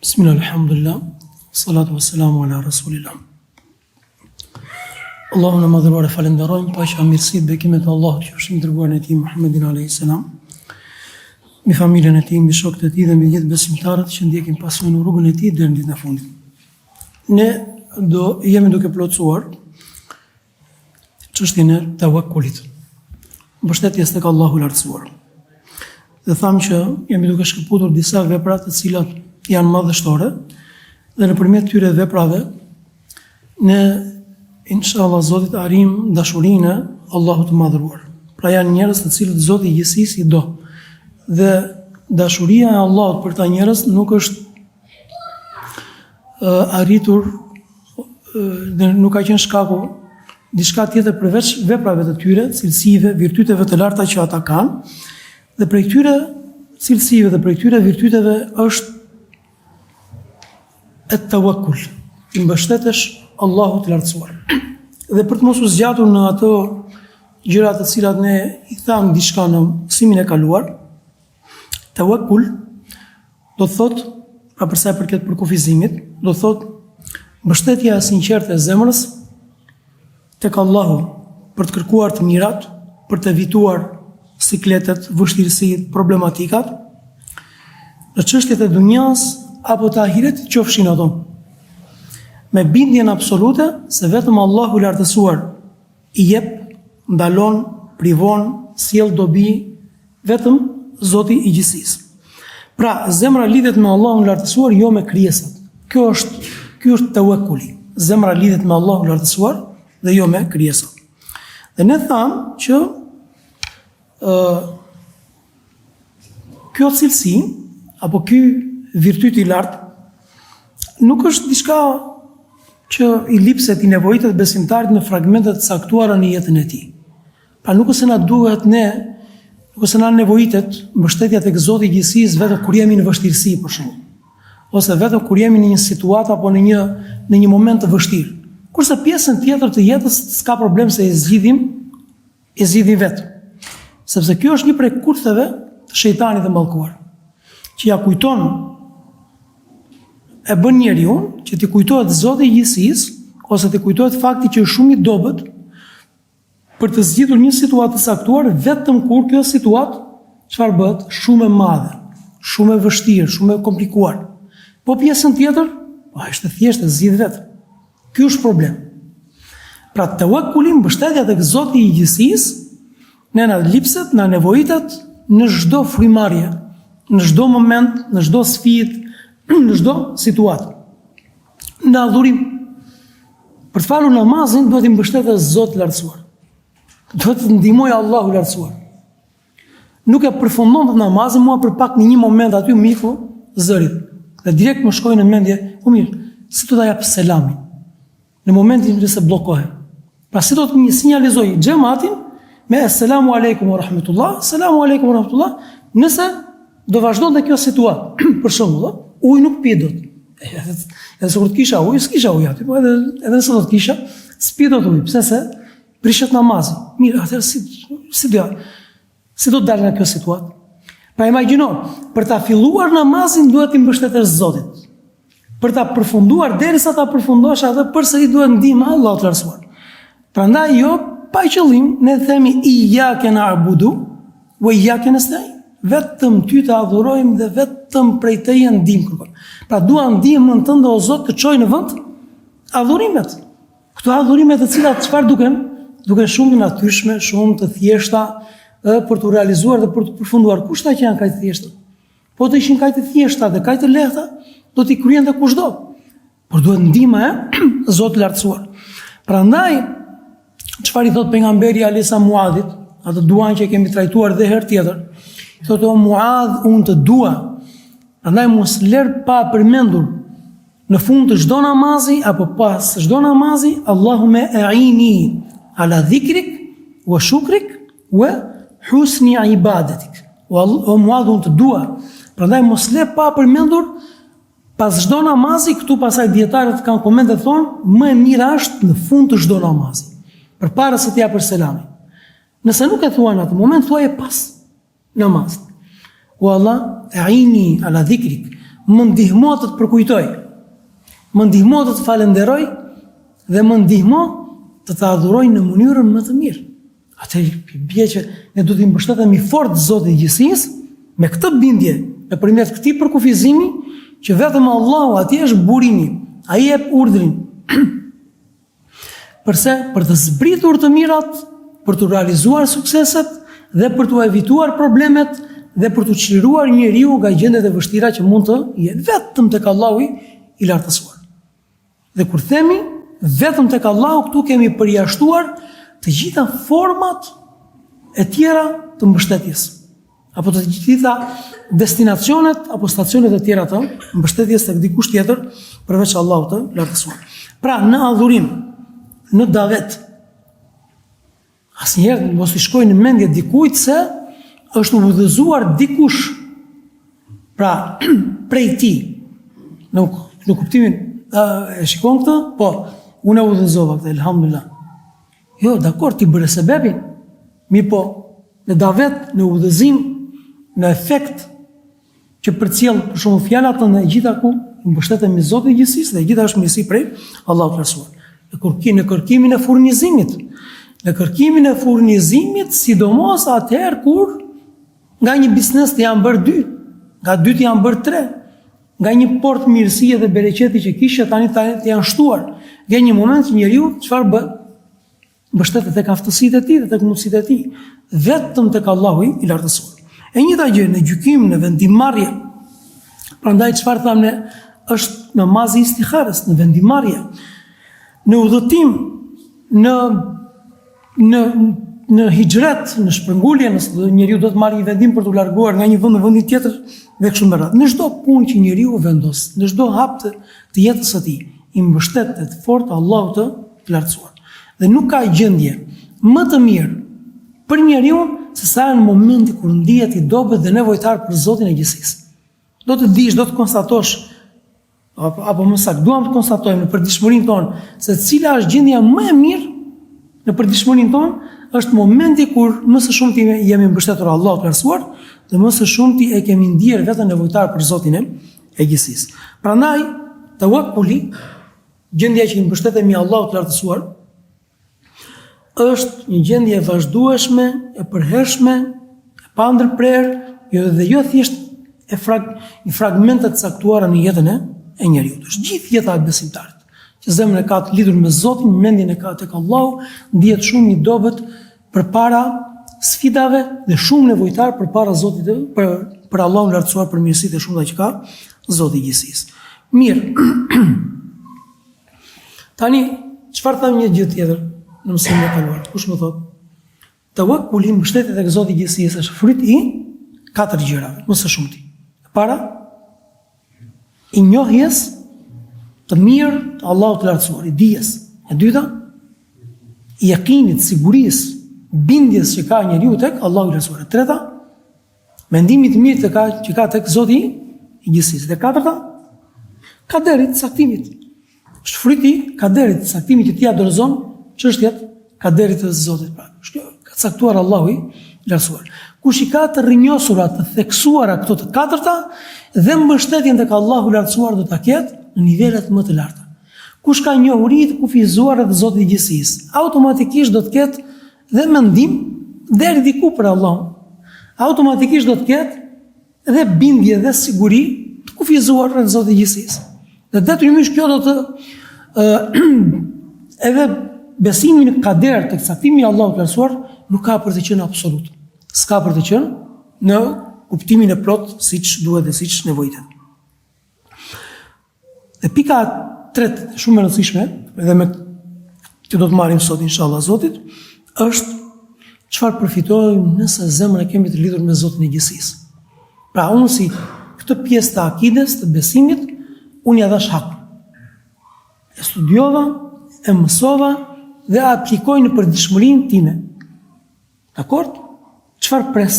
Bismillah, alhamdulillah, salatu wassalamu ala rasulillah. Allahun e madhëruar e falenderojmë, paqja, mirësitë, bekimet e Allahut që është i dërguar në tij Muhammedin alayhis salam, me familjen e tij, me shokët e tij dhe me gjithë besimtarët që ndjekin pasojnë në rrugën e tij deri në ditën e fundit. Ne jemi duke plotësuar çështjen e tawakkulit, mbështetjes tek Allahu i lartësuar. Dhe thamë që jemi duke shkëputur disa vepra të cilat janë madhështore, dhe nëpërmjet këtyre veprave ne inshallah Zoti arrim dashurinë e Allahut të madhëruar. Pra janë njerëz të cilët Zoti i gjithësisë i do. Dhe dashuria e Allahut për ta njerëz nuk është arritur dhe nuk ka qenë shkaku diçka tjetër përveç veprave të tyre, cilësive, virtyteve të larta që ata kanë. Dhe prej këtyre cilësive dhe prej këtyre virtyteve është at-tawakkul, i mbështetesh Allahut të lartësuar. Dhe për të mos u zgjatur në ato gjëra të cilat ne i tham diçka në mësimin e kaluar, tawakkul do të thotë, pra për sa i përket përkufizimit, do të thotë mbështetja e sinqertë e zemrës tek Allahu për të kërkuar të mirat, për të evituar sikletet, vështirësitë, problematikat, në çështjet e dunjas apo të ahiretit qofshin ato, me bindjen absolute se vetëm Allahu i lartësuar i jep, ndalon, privon, sjell dobi, vetëm Zoti i gjithësisë. Pra, zemra lidhet me Allahun e lartësuar, jo me krijesat. Ky është tawakkuli. Zemra lidhet me Allahun e lartësuar dhe jo me krijesat. Dhe ne thamë që kjo cilësi apo ky virtyt i lartë nuk është diçka që i lipset, i nevojitet besimtarit në fragmentet caktuara në jetën e tij. Pra nuk është se na duhet nuk është se na nevojitet mbështetja tek Zoti i gjithësisë vetëm kur jemi në vështirësi për shembull, ose vetëm kur jemi në një situatë apo në një moment të vështirë. Kurse pjesën tjetër të jetës s'ka problem se e zgjidhim vetë. Sepse kjo është një prej kurtheve të shejtanit të mallkuar, që ja kujton, e bën njeriu që t'i kujtohet Zoti i gjithësisë, ose t'i kujtohet fakti që është shumë i dobët për të zgjidhur një situatë të caktuar, vetëm kur kjo situatë çfarë bëhet shumë e madhe, shumë e vështirë, shumë e komplikuar. Po pjesën tjetër, është thjesht e zgjidh vetë. Ky është problem. Pra tawakkuli, mbështetja tek Zoti i gjithësisë, ne na lipset, na nevojitet në çdo frymarrje, në çdo moment, në çdo sfidë, në çdo situatë. Në adhurim, për të falur namazin, duhet i mbështetet Zoti i lartësuar. Duhet të ndihmoj Allahu i lartësuar. Nuk e përfundon të namazin, mua për pak në një moment aty miku zërit. Dhe direkt më shkoi në mendje, po mirë, si do ta jap selamin në momentin që se bllokohet. Pra si do të më sinjalizoj xhamatin me assalamu alaikum wa rahmatullah, assalamu alaikum wa rahmatullah, nëse do vazhdonte kjo situatë, për shembull, ujë nuk pi dot. Edhe sikur të kisha ujë, s'kisha ujë aty, po edhe nëse do të kisha, s'pi dot ujë, pse se prishet namazi. Mirë, atëherë si do të dalë nga kjo situatë? Pa imagjino, për ta filluar namazin duhet të mbështetesh Zotit. Për ta përfunduar, derisa ta përfundosh atë, përsëri duhet ndihma e Allahut të lartësuar. Prandaj jo pa qëllim, ne themi iyyake na'budu wa iyyake nasta'in. Vetëm ty të adhurojmë dhe vetëm prej teje ndihmë kërkojmë. Pra dua ndihmën tënde o Zot të çoj në vend adhurimet. Këto adhurime të cilat çfarë duken? Duken shumë të natyrshme, shumë të thjeshta për të realizuar dhe për të përfunduar. Kushta që janë kaq të thjeshta? Po të ishin kaq të thjeshta dhe kaq të lehta, do t'i kryente kushdo. Por duhet ndihma e Zotit lartësuar. Prandaj çfarë i thot pejgamberi Alisa Muadhit, atë duan që kemi trajtuar dhe herë tjetër. I thotë o Muadh, unë të dua. Prandaj mos lër pa përmendur në fund të çdo namazi apo pas çdo namazi, Allahume a'ini ala dhikrik wa shukrik wa husni ibadetik. O Muadh, unë të dua. Prandaj mos lër pa përmendur pas çdo namazi, këtu pasaj dietarët kanë komente thonë, më e mira është në fund të çdo namazi, përpara se të japësh selamin. Nëse nuk e thua në atë moment, thuaje pas namazit. O Allah, a'ini ala dhikrik, më ndihmo të të përkujtoj, më ndihmo të të falenderoj dhe më ndihmo të të adhuroj në mënyrën më të mirë. Atë bie që ne duhet të mbështetemi fort Zotit i gjithësisë me këtë bindje, nëpërmjet këtij përkufizimi që vetëm Allahu atij është burimi, ai jep urdhrin. Përse për të zbritur të mirat, për të realizuar sukseset dhe për të evituar problemet dhe për të çliruar njeriu nga gjendjet e vështira që mund të jenë vetëm tek Allahu i lartësuar. Dhe kur themi vetëm tek Allahu, këtu kemi përjashtuar të gjitha format e tjera të mbështetjes, apo të gjitha destinacionet apo stacionet e tjera të mbështetjes tek dikush tjetër përveç Allahut të lartësuar. Pra, në adhurim, në davet, asnjëherë mos i shkojë në mendje dikujt se është udhëzuar dikush, pra prej ti, në kuptimin e shikon këtë, po, unë e udhëzova këtë, elhamdulillah. Jo, dakor, ti bëre sebebin, mirë po, në davet, në udhëzim, në efekt që përcjell për shumë fjalat në gjitha ku mbështetemi Zotit i gjithësisë dhe gjitha është mirësi prej Allahut të lartësuar. Në kërkimin e furnizimit. Në kërkimin e furnizimit, sidomos atëherë kur nga një biznes të janë bërë 2, nga 2 të janë bërë 3, nga një port mirësie dhe bereqeti që kishte tani të janë shtuar. Nga një moment që njeriu çfarë bën? Mbështetet tek aftësitë e tij dhe tek mundësitë e tij, vetëm tek Allahu i lartësuar. E njëjta gjë në gjykim, në vendimarrje. Prandaj çfarë thamë ne, është namazi istikharës, në vendimarrje, në udhëtim, në hijret, në shpërngulje, nëse njeriu do të marrë një vendim për të larguar nga një vend në vendin tjetër dhe kështu me radhë. Në çdo punë që njeriu vendos, në çdo hap të jetës së tij, i mbështetet fort Allahut të lartësuar. Dhe nuk ka gjendje më të mirë për njeriu se sa në momenti kur ndihet i dobët dhe nevojtar për Zotin e gjithësisë. Do të dish, do të konstatosh, apo më saktë, duam të konstatojmë në përditshmërinë tonë se cila është gjendja më e mirë në përditshmërinë tonë, është momenti kur më së shumti jemi mbështetur Allahut të lartësuar dhe më së shumti e kemi ndier veten nevojtar për Zotin e gjithësisë. Prandaj, tawakkuli, gjendja që i mbështetemi Allahut të lartësuar, është një gjendje e vazhdueshme, e përhershme, e pandërprerë, dhe jo thjesht i fragmentet të caktuara në jetën e njeriu. Është gjithë jeta e besimtarit, që zemrën e ka të lidhur me Zotin, mendjen e ka tek Allahu, ndihet shumë i dobët përpara sfidave dhe shumë nevojtar përpara Zotit, për Allahun lartësuar, për mirësitë e shumta që ka Zoti i gjithësisë. Mirë. Tani, çfarë thamë një gjë tjetër në mësimin e kaluar? Kush më thot? Tawakkuli, mbështetja tek Zoti i gjithësisë është fryt i 4 gjërave, më së shumti. E para, i njohjes të mirë të Allahut të lartësuar, i dijes. E dyta, i yakinit, sigurisë, bindjes që ka njeriu tek Allahu i lartësuar. E treta, mendimit të mirë që ka tek Zoti i gjithësisë. Dhe katërta, kaderit, saktimit. Është fryti kaderit, saktimit që ti dorëzon çështjet kaderit të Zotit. Pra, ka caktuar Allahu i lartësuar. Kush i ka të rrënjosura, të theksuara këto të katërta dhe mbështetjen tek Allahu i lartësuar do ta ketë në nivelet më të larta. Kush ka njohuri të kufizuar të Zotit i gjithësisë, automatikisht do të ketë dhe mendim deri diku për Allahun. Automatikisht do të ketë dhe bindje dhe siguri të kufizuar të Zotit i gjithësisë. Dhe detyrimisht kjo do të edhe besimi në kader tek caktimi i Allahut të lartësuar nuk ka për të qenë absolut. S'ka për të qenë në kuptimin e plot siç duhet dhe siç nevojitet. Dhe pika tretë, shumë e rëndësishme, edhe me që do të marrim sot inshallah Zotit, është çfarë përfitojmë nëse zemra e kemi të lidhur me Zotin e gjithësisë. Pra unë si këtë pjesë të akides, të besimit, unë ja dhash hak. E studiova, e mësova dhe aplikoj në përditshmërinë time. Dakor? Çfarë pres?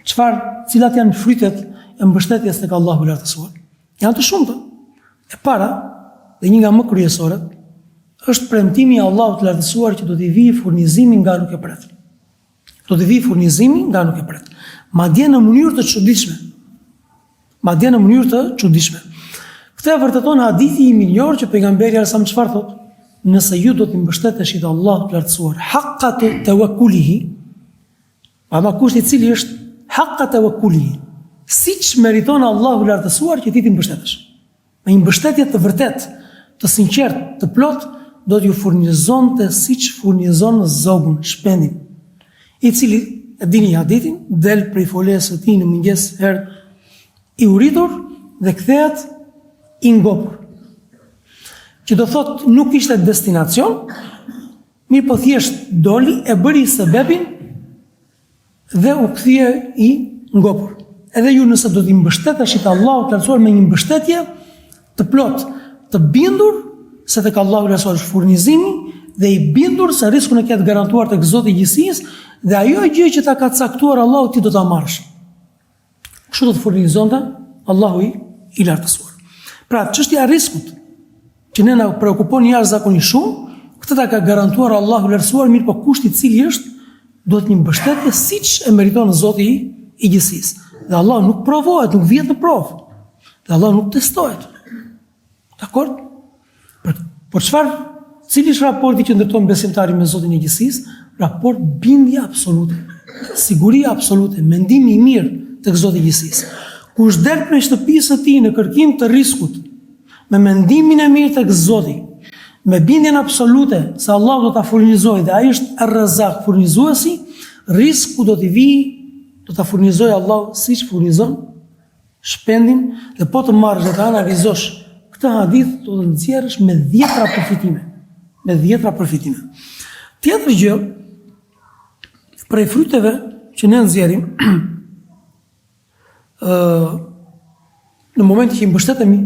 Cilat janë frytet e mbështetjes tek Allahu i lartësuar? Janë të shumta. E para, dhe një nga më kryesorët, është premtimi i Allahut të lartësuar që do t'i vijë furnizimi nga nuk e pret. Do t'i vijë furnizimi nga nuk e pret. Madje në mënyrë të çuditshme. madje në mënyrë të çuditshme. Këtë e vërteton hadithi I mirënjohur që pejgamberi sa çfarë thotë? Nëse ju do të mbështeteshit Allahut të lartësuar, haqqa tawakkulihi, ama kushti I cili është haqqa tawakkulihi, siç meriton Allahu I lartësuar që ti të mbështetesh. Me një mbështetje të vërtetë, të sinqertë, të plotë, do t'ju furnizonte siç furnizon zogun, shpendin, I cili, e dini hadithin, del prej folesë së tij në mëngjes herë I uritur dhe kthehet I ngopur. Që do thotë nuk ishte destinacion, mirë po thjesht doli e bëri sebebin dhe u kthye I ngopur. Edhe ju nëse do t'i mbështeteshit Allahut të lartësuar me një mbështetje të plot, të bindur se tek Allahu I lartësuar është furnizimi dhe I bindur se riskun e ke të garantuar tek Zoti I gjithësisë dhe ajo gjë që ta ka caktuar Allahu ti do ta marrësh. Kështu do të furnizonte Allahu I lartësuar. Pra, çështja e riskut që ne na preokupon jashtëzakonisht shumë, këtë ta ka garantuar Allahu I lartësuar, mirë po kushti I cili është do të një mbështetje siç e meriton Zoti I gjithësisë. Dhe Allah nuk provohet, nuk vjet në provë. Dhe Allah nuk testohet. Dakor? Por çfarë, cili është raporti që ndërton besimtari me Zotin E gjithësisë? Raport bindje absolute, siguri absolute, mendimi I mirë tek Zoti I gjithësisë. Kush del prej shtëpisë së tij në kërkim të riskut, me mendimin e mirë tek Zoti, me bindjen absolute se Allah do ta furnizojë dhe ai është Ar-Razzaq, furnizuesi, risku do t'i vijë, do ta furnizojë Allah siç furnizon shpendin dhe po të marrësh dhe të analizosh këtë hadith do të nxjerrësh me 10 përfitime. Me 10 përfitime. Tjetër gjë, prej fryteve që ne nxjerrim në momentin që I mbështetemi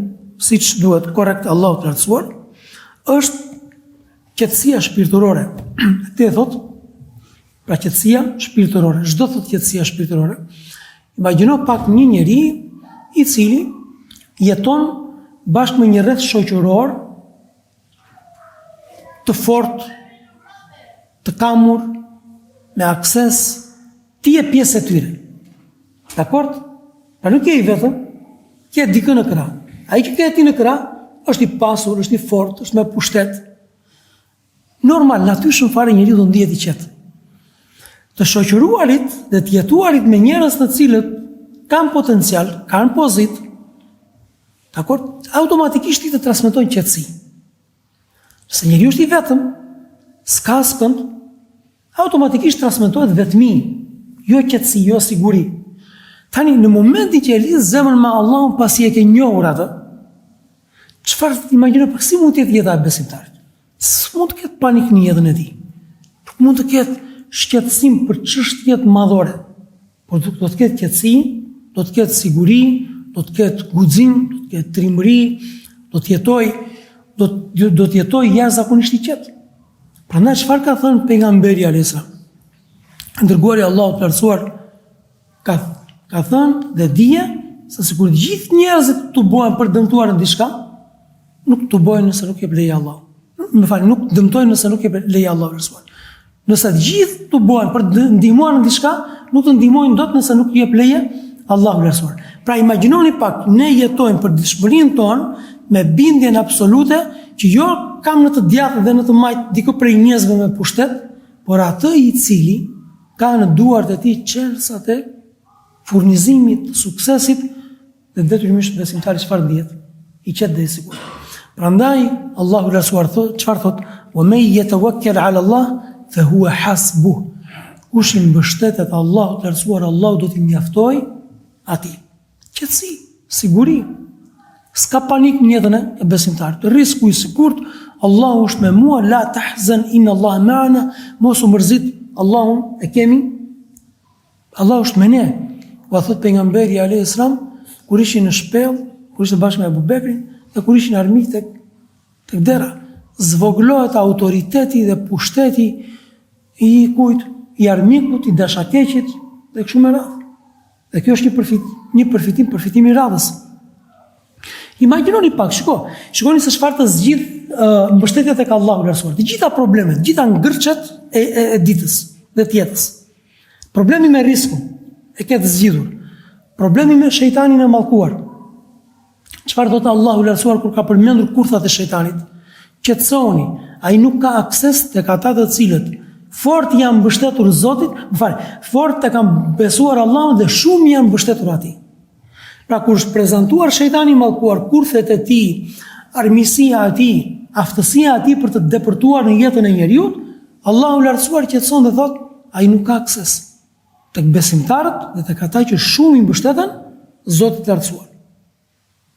siç duhet korrekt Allahut të lartësuar, është qetësia shpirtërore. Këtë e thot, pra qetësia shpirtërore. Çdo thot qetësia shpirtërore. Imagjino pak një njeri I cili jeton bashkë me një rreth shoqëror të fortë, të kamur, me akses, ti je pjesë e tyre. Dakor? Pra nuk je I vetëm, ke dikë në krah. Ai që ke ti në krah është I pasur, është I fortë, është me pushtet. Normal, natyrshëm fare njeriu do ndihet I qetë. Të shoqëruarit dhe të jetuarit me njerëz të cilët kanë potencial, kanë pozitë, dakor, automatikisht I të transmetojnë qetësi. Nëse njeriu është I vetëm, s'ka skënd, automatikisht transmetohet vetmi, jo qetësi, jo siguri. Tani në momentin që e lidh zemrën me Allahun pasi e ke njohur atë, çfarë imagjino për si mund të jetë jeta e besimtarit? S'mund të ketë panik në jetën e tij. Nuk mund të ketë shqetësim për çështjet madhore. Por do të ketë qetësi, do të ketë siguri, do të ketë guxim, do të ketë trimëri, do të jetoj jashtëzakonisht I qetë. Prandaj çfarë ka thënë pejgamberi alayhis salam? Dërguari Allahut të lartësuar ka thënë dhe dije se sikur të gjithë njerëzit tubohen për dëmtuar në diçka, nuk tubojnë nëse nuk jep leje Allahu. Nuk dëmtojnë nëse nuk jep leje Allahu të lartësuar. Nëse të gjithë tubohen për të ndihmuar në diçka, nuk të ndihmojnë dot nëse nuk jep leje Allahu të lartësuar. Pra imagjinoni pak, ne jetojmë për dëshpërinë tonë me bindjen absolute që jo kam në të djathtë dhe në të majtë dikë prej njerëzve me pushtet, por atë I cili ka në duart e tij çelësat e furnizimit, suksesit dhe detyrimisht besimtari çfarë dihet, I qetë dhe I sigurt. Prandaj Allahu I lartësuar çfarë thot? Wa man yatawakkal 'ala Allah fa huwa hasbuh. Kush I mbështetet Allahut të lartësuar, Allahu do t'i mjaftojë atij. Qetësi, siguri. S'ka panik në jetën e besimtarit. Risku I sigurt, Allahu është me mua, la tahzan inna Allah ma'ana, mos u mërzit, Allahun e kemi. Allahu është me ne. U thot pejgamberi alayhis salam kur ishin në shpellë, kur ishte bashkë me Abu Bekrin dhe kur ishin armiq tek dera, zvoglohet autoriteti dhe pushteti I kujt, I armikut, I dashakeqit dhe kështu me radhë. Dhe kjo është një përfitim I radhës. Imagjinoni pak, shikoni se çfarë të zgjidh mbështetja tek Allahu I lartësuar. Të gjitha problemet, të gjitha ngërçet e ditës dhe të jetës. Problemi me riskun e ke të zgjidhur. Problemi me shejtanin e mallkuar Çfarë thotë Allahu i lartësuar kur ka përmendur kurthat e shejtanit? Qetësoni, ai nuk ka akses tek ata të cilët fort janë mbështetur Zotit, fort e kanë besuar Allahun dhe shumë janë mbështetur atij. Pra kur është prezantuar shejtani i mallkuar, kurthet e tij, armiqësia e tij, aftësia e tij për të depërtuar në jetën e njeriu, Allahu i lartësuar qetëson dhe thotë, ai nuk ka akses tek besimtarët dhe tek ata që shumë i mbështeten Zotit të lartësuar.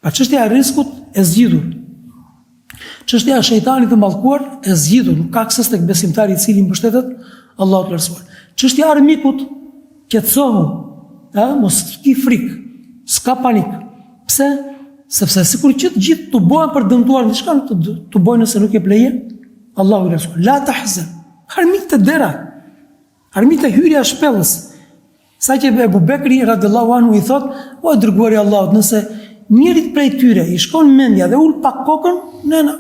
Pa çështja e riskut e zgjidhur. Çështja e shejtanit të mallkuar e zgjidhur, nuk ka akses tek besimtari i cili mbështetet Allahut të lartësuar. Çështja e armikut, qetësohu, mos ki frikë, s'ka panik. Pse? Sepse sikur që të gjithë të bëhen për dëmtuar diçka, të bëjnë nëse nuk e pleje Allahu i lartësuar. La tahzan. Armik të dera. Armik të hyrja e shpellës. Sa që Ebu Bekri radhiyallahu anhu i thot, o dërguari i Allahut, nëse njërit prej tyre i shkon mendja dhe ul pak kokën, nëna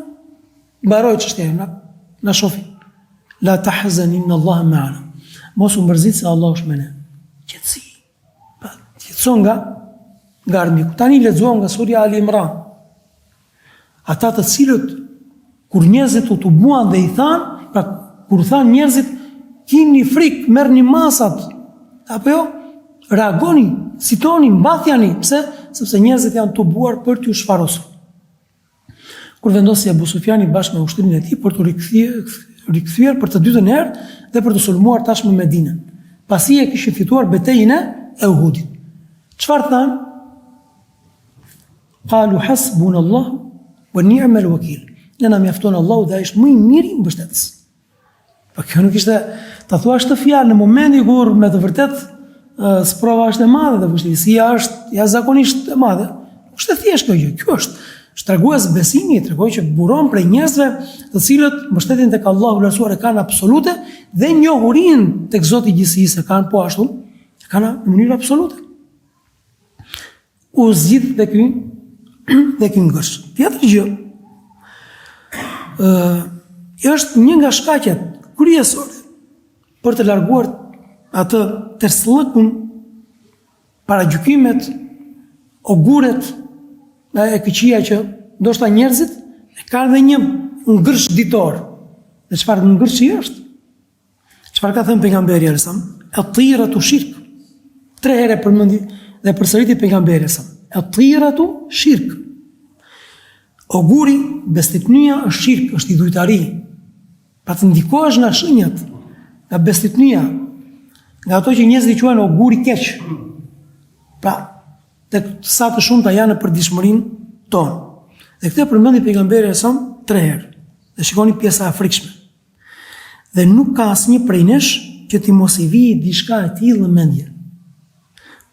mbaroj çështja, na shofi. La tahzan inna Allaha ma'ana. Mos u mërzit se Allah është me ne. Qetësi. Qetëson nga armiku. Tani lexuam nga surja Ali Imran. Ata të cilët kur njerëzit u tubuan dhe i than, pra kur than njerëzit kini frikë, merrni masat, apo jo, reagoni, citoni, mbathjani. Pse? Sepse njerëzit janë tubuar për t'ju shfarosur. Kur vendosi Abu Sufjani bashkë me ushtrinë e tij për të rikthyer për të dytën herë dhe për të sulmuar tashmë Medinën. Pasi e kishin fituar betejën e Uhudit. Çfarë thanë? Qalu hasbunallahu wa ni'mal wakeel. Ne na mjafton Allahu dhe ai është më i miri mbështetës. Po kjo nuk ishte ta thuash të fjalë në momentin kur me të vërtet sprova është e madhe dhe vështirësia është jashtëzakonisht e madhe. Nuk është e thjeshtë kjo gjë. Kjo është tregues besimi, tregoj që buron prej njerëzve të cilët mbështetjen tek Allahu i lartësuar e kanë absolute dhe njohurinë tek Zoti i gjithësisë e kanë po ashtu, e kanë në mënyrë absolute. U zgjidh dhe ky ngërsh. Tjetër gjë është një nga shkaqet kryesore për të larguar atë tërslëkun, paragjykimet, oguret e këqija që ndoshta njerëzit kanë dhe një ngërsh ditor. Dhe çfarë ngërshi është? Çfarë ka thënë pejgamberi sa? At-tiratu shirk. 3 herë përmendi dhe përsëriti pejgamberi sa. At-tiratu shirk. Oguri, bestitnia është shirk, është idhujtari. Pa të ndikohesh nga shenjat, nga bestitnia, nga ato që njerëzit i quajnë oguri keq. Pra, tek sa të shumta janë në përditshmërinë tonë. Dhe këtë përmendi pejgamberi sa 3 herë. Dhe shikoni pjesa e frikshme. Dhe nuk ka asnjë prej nesh që ti mos i vijë diçka e tillë në mendje.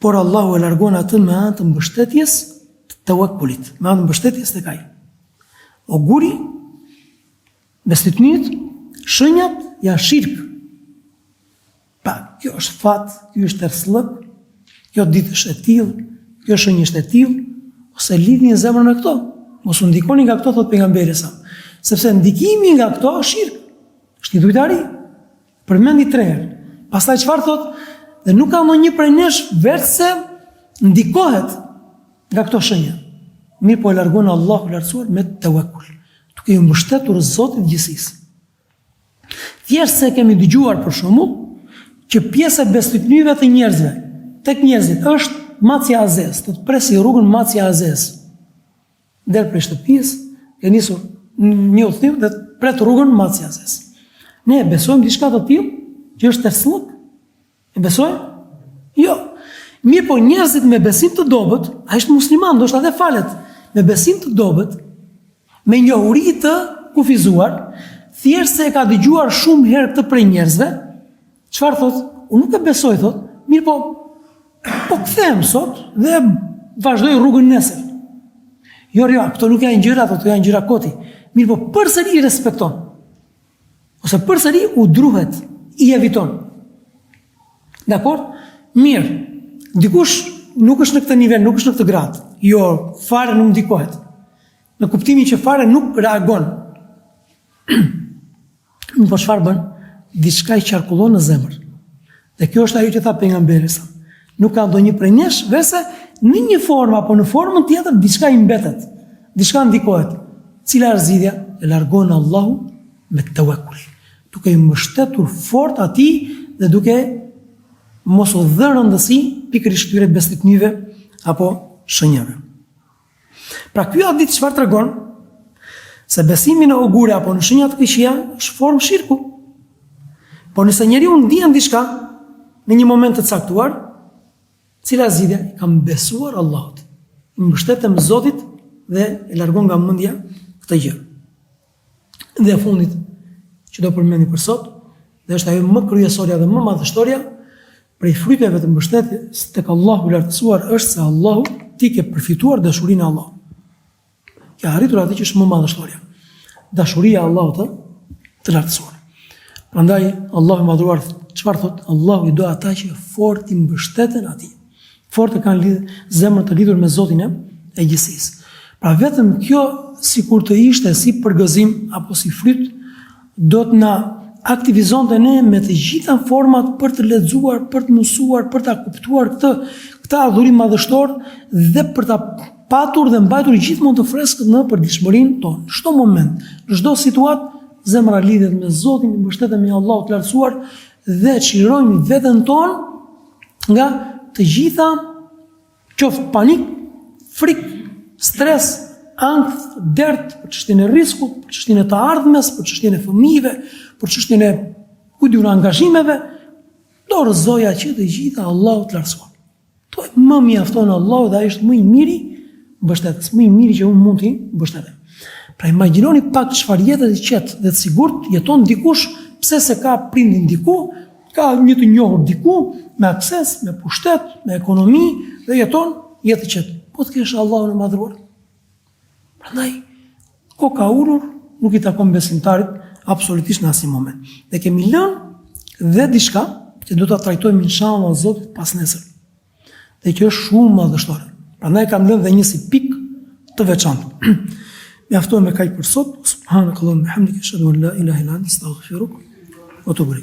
Por Allahu e largon atë me anë të mbështetjes të tawakkulit, me anë të mbështetjes tek ai. Oguri, bestitniet, shenjat janë shirk. Pa, kjo është fat, kjo është tërslëk, kjo ditë është e tillë, kjo shenjë është e tillë, ose lidhni zemrën me këto. Mos u ndikoni nga këto, thot pejgamberi sa. Sepse ndikimi nga këto është shirk, është idhujtari. Përmendi 3 herë. Pastaj çfarë thot? Dhe nuk ka ndonjë prej nesh veçse ndikohet nga këto shenja. Mirë po e largon Allahu i lartësuar me tawakkul, duke i mbështetur Zotit gjithësisë. Thjesht se kemi dëgjuar për shembull që pjesa e bestitnive të njerëzve tek njerëzit është macja azes, të presi rrugën macja azes. Del prej shtëpisë, e nisur një udhtim dhe pret rrugën macja azes. Ne besojmë diçka të tillë që është tërslëk? E besojmë? Jo. Mirë po njerëzit me besim të dobët, a është musliman, ndoshta dhe falet, me besim të dobët, me njohuri të kufizuar, thjesht se e ka dëgjuar shumë herë të prej njerëzve, çfarë thot? Unë nuk e besoj, thot, mirë po kthehem sot dhe vazhdoj rrugën nesër. Jo, këto nuk janë gjëra, thot, janë gjëra koti. Mirë po përsëri i respekton. Ose përsëri u druhet, i eviton. Dakor? Mirë. Dikush nuk është në këtë nivel, nuk është në këtë grad. Jo, fare nuk ndikohet. Në kuptimin që fare nuk reagon. Nuk po çfarë bën? Diçka i qarkullon në zemër. Dhe kjo është ajo që tha pejgamberi sa. Nuk ka ndonjë prej nesh, veçse në një formë apo në formën tjetër diçka i mbetet, diçka ndikohet. Cila është zgjidhja? E largon Allahu me tawakkul, duke i mbështetur fort atij dhe duke mos u dhënë rëndësi pikërisht këtyre besnikëve apo shenjave. Pra ky hadith çfarë tregon? Se besimi në ogure apo në shenjat të këqija është formë shirku. Po nëse njeriu ndjen diçka në një moment të caktuar, cila zgjidhja? I kam besuar Allahut, i mbështetem Zotit dhe e largon nga mendja këtë gjë. Dhe e fundit që do përmendi për sot, dhe është ajo më kryesorja dhe më madhështoria, prej fryteve të mbështetjes tek Allahu i lartësuar është se Allahu ti ke përfituar dashurinë e Allahut. Ke arritur atë që është më madhështoria. Dashuria e Allahut të lartësuar. Prandaj Allahu i madhruar çfarë thot? Allahu i do ata që fort i mbështeten atij. Fort e kanë zemrën të lidhur me Zotin e gjithësisë. Pra vetëm kjo sikur të ishte si përgëzim apo si fryt do të na aktivizonte ne me të gjitha format për të lexuar, për të mësuar, për ta kuptuar këtë adhurim madhështor dhe për ta patur dhe mbajtur gjithmonë të freskët në përditshmërinë tonë. Në çdo moment, në çdo situatë, zemra lidhet me Zotin, mbështetemi në Allahun të lartësuar dhe çlirojmë veten tonë nga të gjitha qoftë panik, frikë, stres, ankth, dert, për çështjen e rrezikut, për çështjen e të ardhmes, për çështjen e fëmijëve, për çështjen e angazhimeve, dorëzoja që të gjitha Allahu të lartësuar. To më mjafton Allahu dhe ai është më i miri mbështetës, më i miri që unë mund t'i mbështetem. Pra imagjinoni pak çfarë jetë të qetë dhe të sigurt jeton dikush, pse se ka prindin diku, ka një të njohur diku, me akses, me pushtet, me ekonomi dhe jeton jetë të qetë. Po të kesh Allahun e madhruar. Prandaj koka ulur nuk i takon besimtarit absolutisht në asnjë moment. Dhe kemi lënë dhe diçka që do ta trajtojmë inshallah Zotit pas nesër. Dhe që është shumë madhështore. Prandaj kam lënë dhe një si pikë të veçantë. Mjaftohem me kaq për sot. Subhanakallahumma wa bihamdika ashhadu an la ilaha illa anta astaghfiruka wa atubu ilayk.